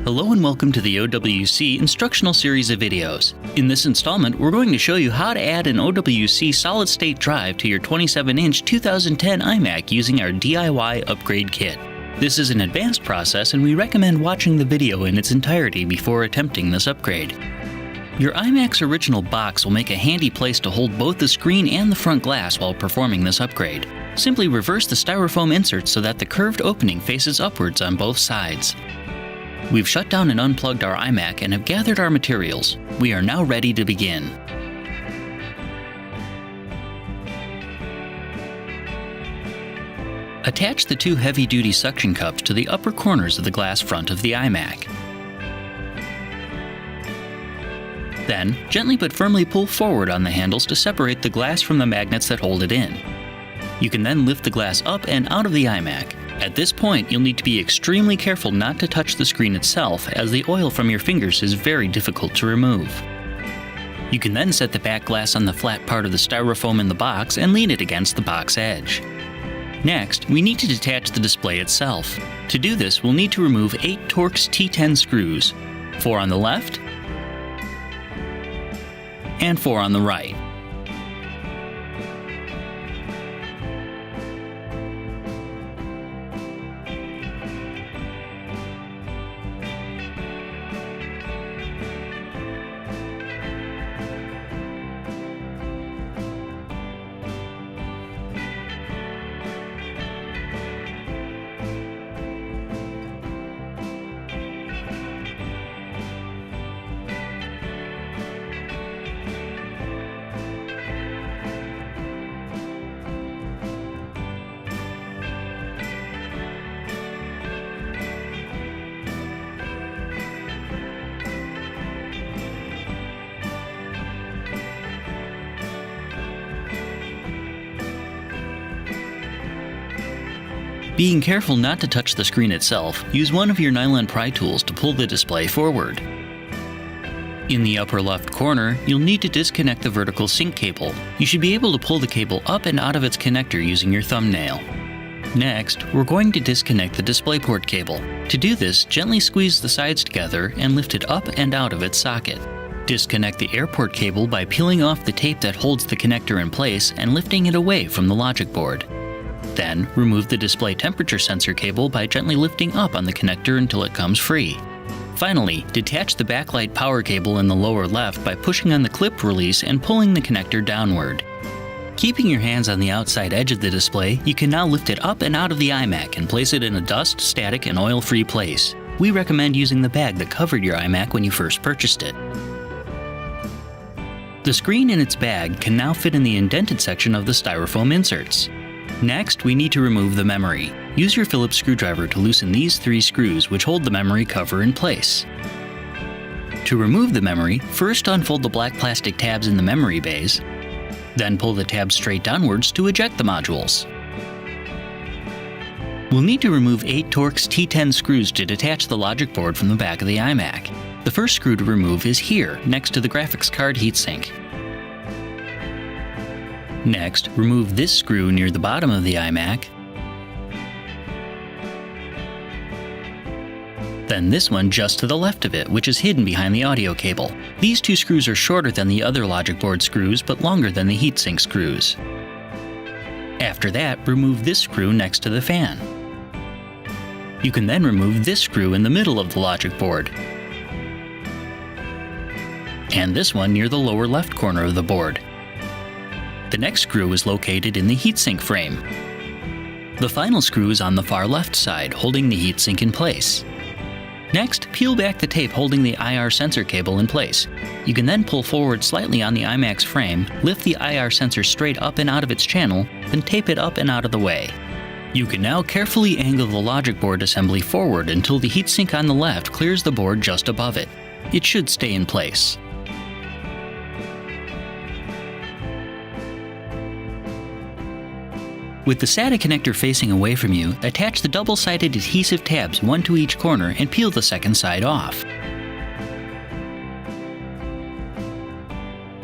Hello and welcome to the OWC instructional series of videos. In this installment, we're going to show you how to add an OWC solid-state drive to your 27-inch 2010 iMac using our DIY upgrade kit. This is an advanced process and we recommend watching the video in its entirety before attempting this upgrade. Your iMac's original box will make a handy place to hold both the screen and the front glass while performing this upgrade. Simply reverse the styrofoam insert so that the curved opening faces upwards on both sides. We've shut down and unplugged our iMac and have gathered our materials. We are now ready to begin. Attach the two heavy-duty suction cups to the upper corners of the glass front of the iMac. Then, gently but firmly pull forward on the handles to separate the glass from the magnets that hold it in. You can then lift the glass up and out of the iMac. At this point, you'll need to be extremely careful not to touch the screen itself, as the oil from your fingers is very difficult to remove. You can then set the back glass on the flat part of the styrofoam in the box and lean it against the box edge. Next, we need to detach the display itself. To do this, we'll need to remove 8 Torx T10 screws, 4 on the left and 4 on the right. Being careful not to touch the screen itself, use one of your nylon pry tools to pull the display forward. In the upper left corner, you'll need to disconnect the vertical sync cable. You should be able to pull the cable up and out of its connector using your thumbnail. Next, we're going to disconnect the DisplayPort cable. To do this, gently squeeze the sides together and lift it up and out of its socket. Disconnect the airport cable by peeling off the tape that holds the connector in place and lifting it away from the logic board. Then, remove the display temperature sensor cable by gently lifting up on the connector until it comes free. Finally, detach the backlight power cable in the lower left by pushing on the clip release and pulling the connector downward. Keeping your hands on the outside edge of the display, you can now lift it up and out of the iMac and place it in a dust, static, and oil-free place. We recommend using the bag that covered your iMac when you first purchased it. The screen and its bag can now fit in the indented section of the styrofoam inserts. Next, we need to remove the memory. Use your Phillips screwdriver to loosen these 3 screws which hold the memory cover in place. To remove the memory, first unfold the black plastic tabs in the memory bays, then pull the tabs straight downwards to eject the modules. We'll need to remove 8 Torx T10 screws to detach the logic board from the back of the iMac. The first screw to remove is here, next to the graphics card heatsink. Next, remove this screw near the bottom of the iMac, then this one just to the left of it, which is hidden behind the audio cable. These 2 screws are shorter than the other logic board screws, but longer than the heatsink screws. After that, remove this screw next to the fan. You can then remove this screw in the middle of the logic board, and this one near the lower left corner of the board. The next screw is located in the heatsink frame. The final screw is on the far left side, holding the heatsink in place. Next, peel back the tape holding the IR sensor cable in place. You can then pull forward slightly on the iMac's frame, lift the IR sensor straight up and out of its channel, then tape it up and out of the way. You can now carefully angle the logic board assembly forward until the heatsink on the left clears the board just above it. It should stay in place. With the SATA connector facing away from you, attach the double-sided adhesive tabs, one to each corner, and peel the second side off.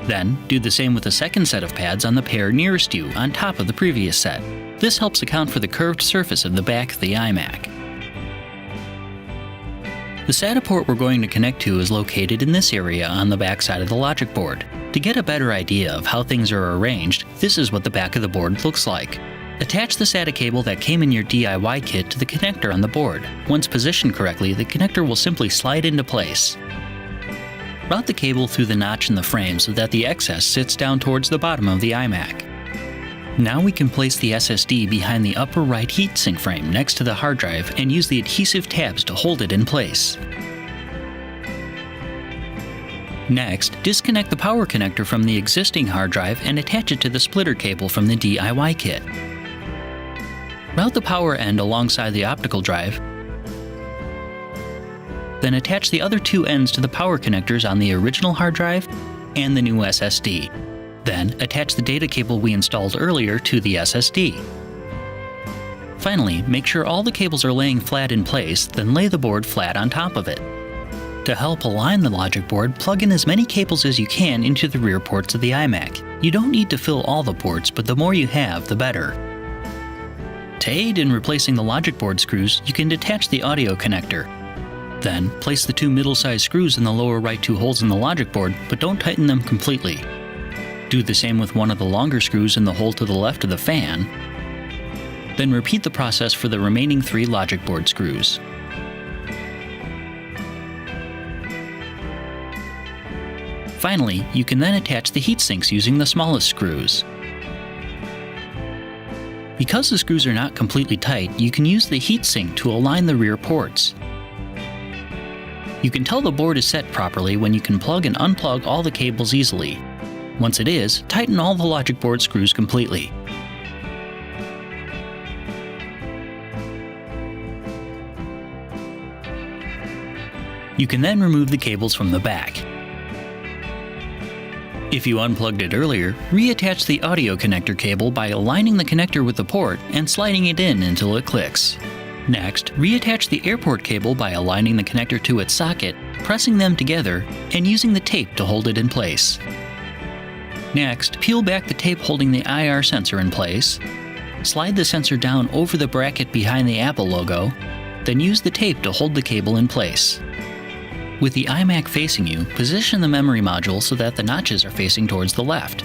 Then, do the same with the second set of pads on the pair nearest you, on top of the previous set. This helps account for the curved surface of the back of the iMac. The SATA port we're going to connect to is located in this area on the back side of the logic board. To get a better idea of how things are arranged, this is what the back of the board looks like. Attach the SATA cable that came in your DIY kit to the connector on the board. Once positioned correctly, the connector will simply slide into place. Route the cable through the notch in the frame so that the excess sits down towards the bottom of the iMac. Now we can place the SSD behind the upper right heatsink frame next to the hard drive and use the adhesive tabs to hold it in place. Next, disconnect the power connector from the existing hard drive and attach it to the splitter cable from the DIY kit. Route the power end alongside the optical drive, then attach the other two ends to the power connectors on the original hard drive and the new SSD. Then, attach the data cable we installed earlier to the SSD. Finally, make sure all the cables are laying flat in place, then lay the board flat on top of it. To help align the logic board, plug in as many cables as you can into the rear ports of the iMac. You don't need to fill all the ports, but the more you have, the better. To aid in replacing the logic board screws, you can detach the audio connector. Then, place the two middle-sized screws in the lower right two holes in the logic board, but don't tighten them completely. Do the same with one of the longer screws in the hole to the left of the fan. Then repeat the process for the remaining three logic board screws. Finally, you can then attach the heat sinks using the smallest screws. Because the screws are not completely tight, you can use the heat sink to align the rear ports. You can tell the board is set properly when you can plug and unplug all the cables easily. Once it is, tighten all the logic board screws completely. You can then remove the cables from the back. If you unplugged it earlier, reattach the audio connector cable by aligning the connector with the port and sliding it in until it clicks. Next, reattach the airport cable by aligning the connector to its socket, pressing them together, and using the tape to hold it in place. Next, peel back the tape holding the IR sensor in place, slide the sensor down over the bracket behind the Apple logo, then use the tape to hold the cable in place. With the iMac facing you, position the memory module so that the notches are facing towards the left.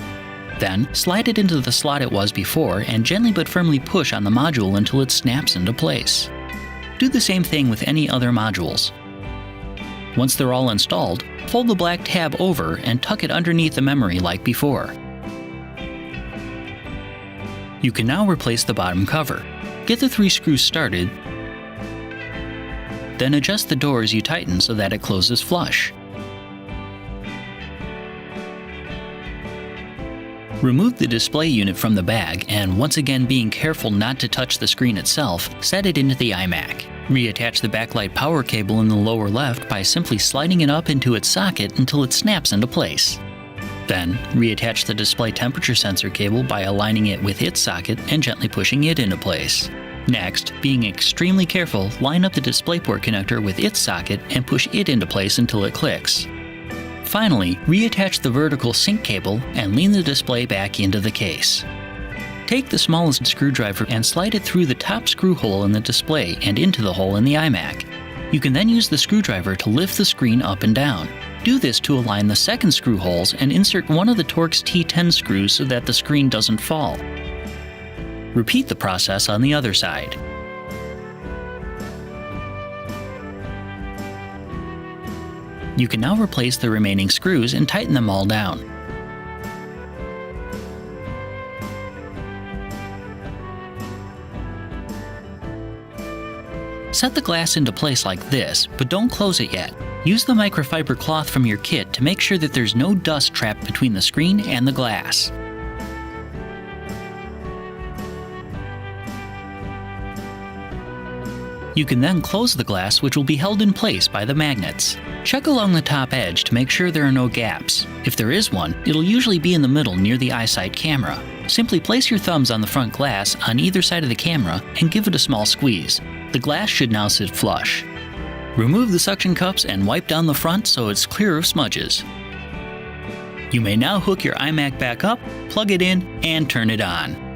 Then, slide it into the slot it was before and gently but firmly push on the module until it snaps into place. Do the same thing with any other modules. Once they're all installed, fold the black tab over and tuck it underneath the memory like before. You can now replace the bottom cover. Get the 3 screws started, then adjust the door as you tighten so that it closes flush. Remove the display unit from the bag and, once again being careful not to touch the screen itself, set it into the iMac. Reattach the backlight power cable in the lower left by simply sliding it up into its socket until it snaps into place. Then, reattach the display temperature sensor cable by aligning it with its socket and gently pushing it into place. Next, being extremely careful, line up the DisplayPort connector with its socket and push it into place until it clicks. Finally, reattach the vertical sync cable and lean the display back into the case. Take the smallest screwdriver and slide it through the top screw hole in the display and into the hole in the iMac. You can then use the screwdriver to lift the screen up and down. Do this to align the second screw holes and insert one of the Torx T10 screws so that the screen doesn't fall. Repeat the process on the other side. You can now replace the remaining screws and tighten them all down. Set the glass into place like this, but don't close it yet. Use the microfiber cloth from your kit to make sure that there's no dust trapped between the screen and the glass. You can then close the glass, which will be held in place by the magnets. Check along the top edge to make sure there are no gaps. If there is one, it'll usually be in the middle near the iSight camera. Simply place your thumbs on the front glass on either side of the camera and give it a small squeeze. The glass should now sit flush. Remove the suction cups and wipe down the front so it's clear of smudges. You may now hook your iMac back up, plug it in, and turn it on.